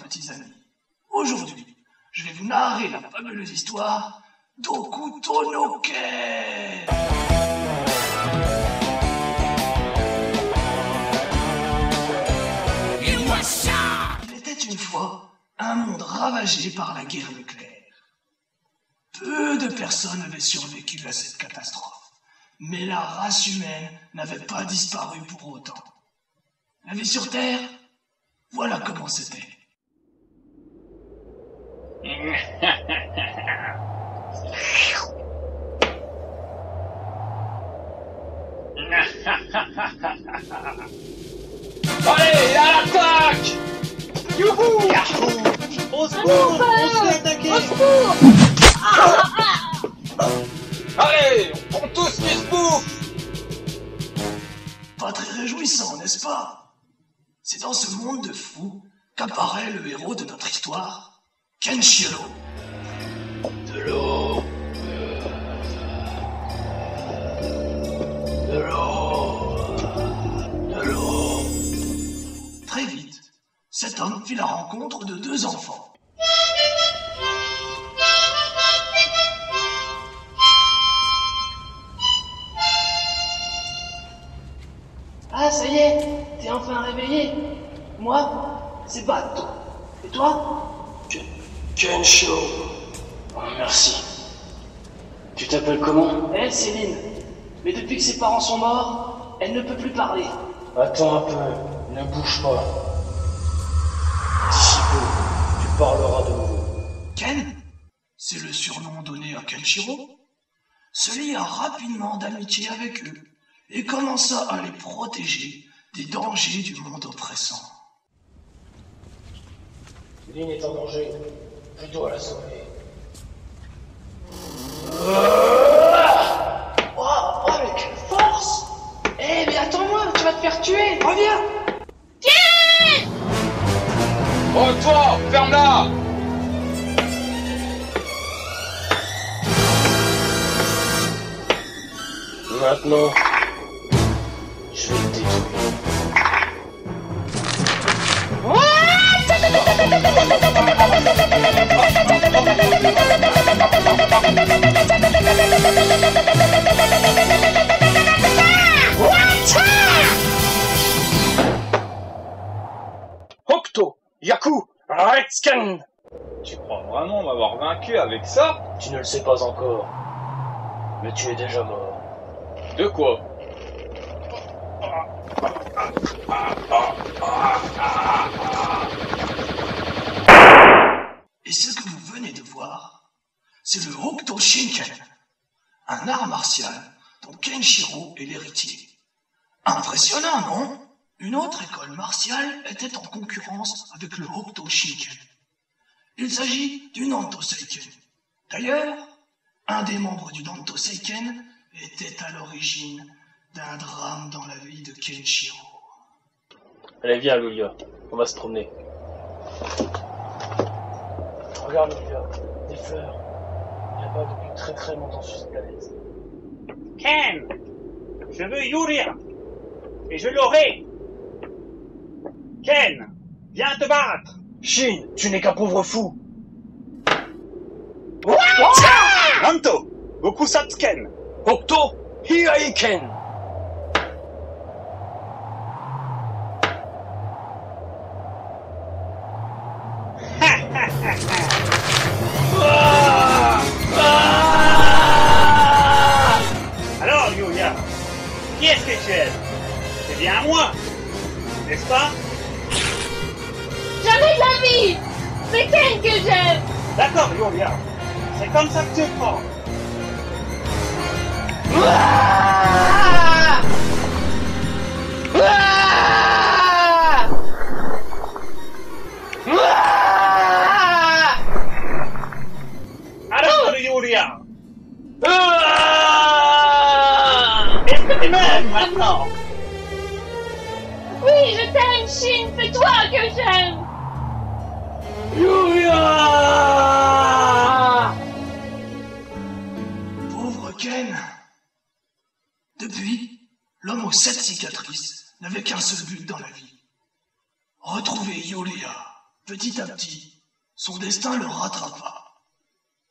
petits amis. Aujourd'hui, je vais vous narrer la fabuleuse histoire d'Hokuto no Ken. Il était une fois un monde ravagé par la guerre nucléaire. Peu de personnes avaient survécu à cette catastrophe, mais la race humaine n'avait pas disparu pour autant. La vie sur Terre, voilà comment c'était. Allez, à l'attaque! Youhou! Yahoo! Au secours! On se fait attaquer! Au secours! Allez, on prend tous qui se bouffent! Pas très réjouissant, n'est-ce pas? C'est dans ce monde de fous qu'apparaît le héros de notre histoire, Kenshiro. De l'eau. De l'eau. De l'eau. Très vite, cet homme fit la rencontre de deux enfants. Ah, ça y est, t'es enfin réveillé. Moi, c'est Bato. Et toi? Kenshiro. Oh, merci. Tu t'appelles comment? Elle, Céline. Mais depuis que ses parents sont morts, elle ne peut plus parler. Attends un peu, ne bouge pas. D'ici peu, tu parleras de nouveau. Ken, c'est le surnom donné à Kenshiro, se lia rapidement d'amitié avec eux et commença à les protéger des dangers du monde oppressant. Lynn est en danger, je dois la sauver. Oh, mais quelle force! Eh, mais attends-moi, tu vas te faire tuer, reviens! Oh toi, ferme-la! Maintenant, je vais te détruire. Hokuto, Yaku, Redscan! Tu crois vraiment m'avoir vaincu avec ça? Tu ne le sais pas encore, mais tu es déjà mort. De quoi? Et ce que vous venez de voir, c'est le Hokuto Shinken, un art martial dont Kenshiro est l'héritier. Impressionnant, non? Une autre école martiale était en concurrence avec le Hokuto Shinken. Il s'agit du Nanto Seiken. D'ailleurs, un des membres du Nanto Seiken était à l'origine d'un drame dans la vie de Kenshiro. Allez, viens, Lulia, on va se promener. Regarde, Lulia, des fleurs. Il n'y a pas depuis très très longtemps sur cette planète. Ken, je veux Yuria, et je l'aurai. Ken, viens te battre. Shin, tu n'es qu'un pauvre fou. Nanto, Goku Satsuken. Hokuto, Hiraiken. Alors, Yuria, qui est-ce que tu aimes? C'est bien à moi, n'est-ce pas? Jamais de la vie! C'est Ken que j'aime! D'accord, Yuria, c'est comme ça que tu le prends. Alors, Yuria, est-ce que tu m'aimes maintenant? Oui, je t'aime, Shin! C'est toi que j'aime! Pauvre Ken. Depuis, l'homme aux 7 cicatrices n'avait qu'un seul but dans la vie. Retrouver Yulia Petit à petit, son destin le rattrapa.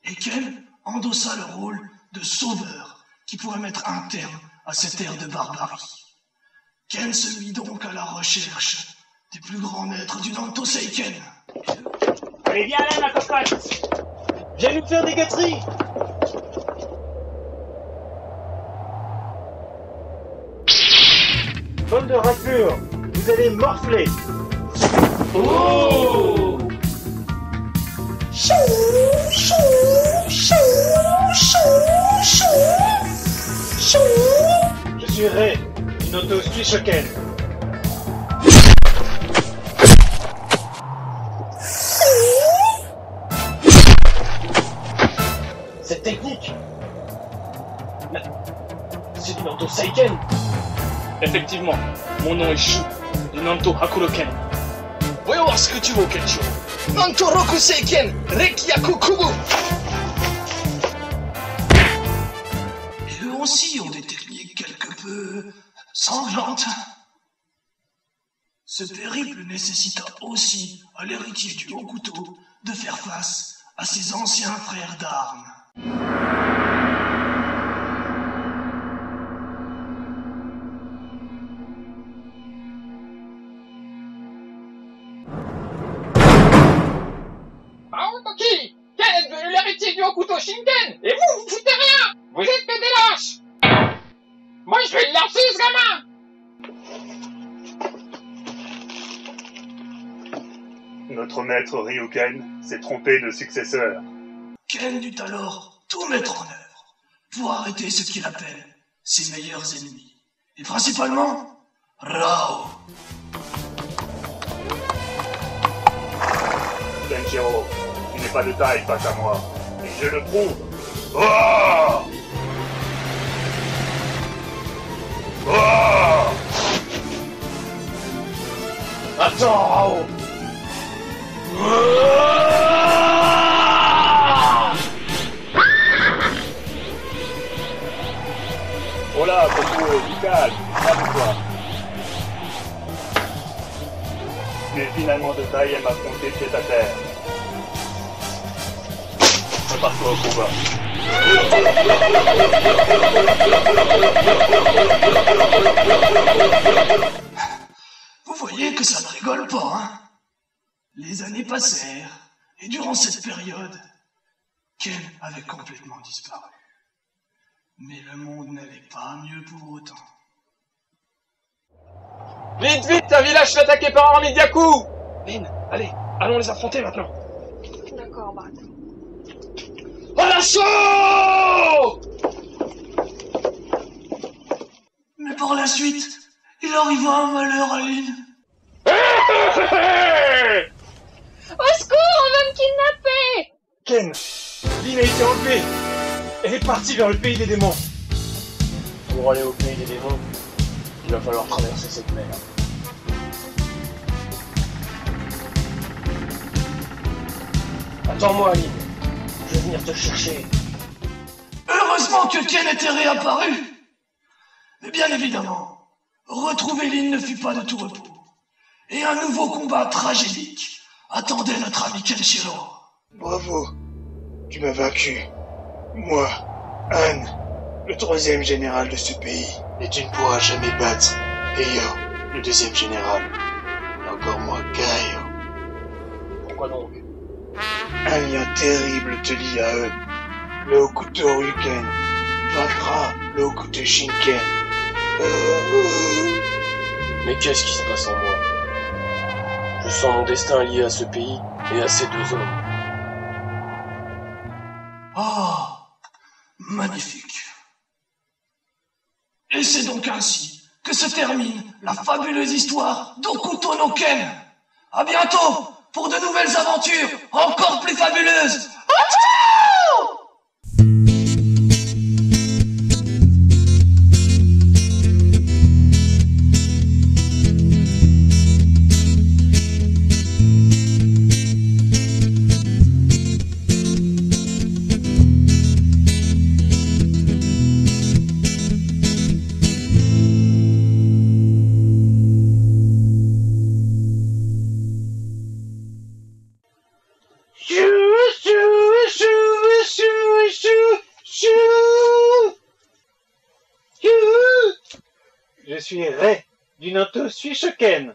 Et Ken endossa le rôle de sauveur qui pourrait mettre un terme à cette ère de barbarie. Ken se mit donc à la recherche des plus grands maîtres du Nanto Seiken. Allez, viens là, ma cocotte. Viens nous faire des gâteries. Bande de raclures, vous allez morfler. Oh! Je suis Ray, du Noto Suishoken. Cette technique, c'est du Nanto Seiken. Effectivement, mon nom est Shu, du Nanto Hakuroken. Voyons voir ce que tu vaux, Kenshiro. Nanto Roku Seiken Rekiyaku Kubu. Et eux aussi ont des techniques quelque peu sanglantes. Ce périple nécessita aussi à l'héritier du haut couteau de faire face à ses anciens frères d'armes. Aotoki, Ken est devenu l'héritier du Hokuto Shinken, et vous foutez rien. Vous êtes que des lâches. Moi, je vais le lancer, ce gamin. Notre maître Ryuken s'est trompé de successeur. Ken dut alors tout mettre en œuvre pour arrêter ce qu'il appelle ses meilleurs ennemis. Et principalement, Rao. Kenshiro, tu n'es pas de taille face à moi, et je le prouve. Oh! Oh! Attends, Rao. Oh là, Coco, du calme, calme-toi. Tu es finalement de taille à m'affronter pied à terre. Prépare-toi au combat. Vous voyez que ça ne rigole pas, hein? Les années passèrent, et durant cette période, Ken avait complètement disparu. Mais le monde n'allait pas mieux pour autant. Vite, vite, un village fait attaquer par un Midiaku. Lynn, allez, allons les affronter maintenant. D'accord, Bart. À l'assaut! Mais par la suite, il arriva un malheur à Lynn. Au secours, on va me kidnapper. Ken, Lynn a été enlevée. Elle est partie vers le pays des démons. Pour aller au pays des démons, il va falloir traverser cette mer. Attends-moi, Lynn. Je vais venir te chercher. Heureusement que Ken était réapparu. Mais bien évidemment, retrouver Lynn ne fut pas de tout repos. Et un nouveau combat tragédique attendait notre ami Kenshiro. Bravo, tu m'as vaincu. Moi, Anne, le 3e général de ce pays. Et tu ne pourras jamais battre Eyo, le 2e général. Et encore moins Gaio. Pourquoi donc? Un lien terrible te lie à eux. Le Hokuto Ryuken vaincra le Hokuto Shinken. Mais qu'est-ce qui se passe en moi? Je sens mon destin lié à ce pays et à ces deux hommes. Ah, magnifique. Et c'est donc ainsi que se termine la fabuleuse histoire d'Hokuto no Ken. À bientôt pour de nouvelles aventures encore plus fabuleuses. suis Rei, du Noto Suishoken.